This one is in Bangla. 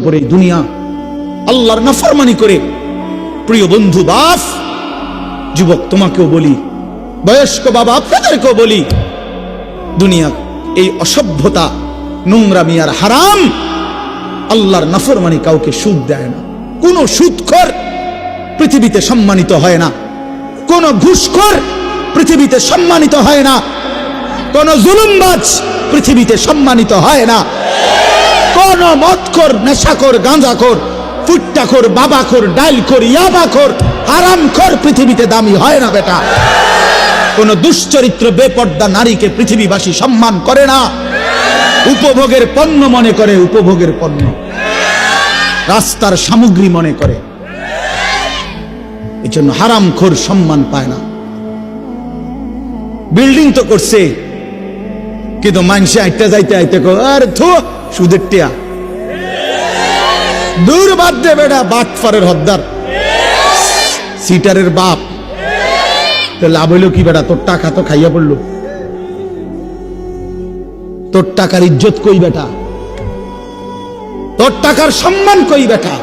পরে দুনিয়া আল্লাহর নাফরমানি করে। প্রিয় বন্ধু বাপ, যুবক তোমাকেও বলি, বয়স্ক বাবা আপনাদেরকেও বলি, দুনিয়া এই অসভ্যতা, নোংরামি আর হারাম, আল্লাহর নাফরমানি কাউকে সুদ দেয় না। কোন সুদখোর পৃথিবীতে সম্মানিত হয় না, কোন ঘুষখোর পৃথিবীতে সম্মানিত হয় না, কোন জুলুমবাজ পৃথিবীতে সম্মানিত হয় না, কোন মদখোর, নেশাখোর, গাঁজাখোর, ফুট্টাখোর, বাবাখোর, ডাইলখোর, ইয়াবাখোর, হারামখোর পৃথিবীতে দামি হয় না বেটা। কোন দুশ্চরিত্র বেপর্দা নারীকে পৃথিবীবাসী সম্মান করে না, উপভোগের পণ্য মনে করে, উপভোগের পণ্য, রাস্তার সামগ্রী মনে করে। এই জন্য হারামখোর সম্মান পায় না। বিল্ডিং তো করছে, কিন্তু মানুষে আইটা যাইতে আইতে আর থো সুদের টিয়া, দূর বাদ দে বেটা, বাটফারের হদ্দার, সিটারের বাপ। লাভ হইল কি বেটা? তোর টাকা তো খাইয়া পড়লো, তোর টাকার ইজ্জত কই বেটা? তোর টাকার সম্মান কই বেটা?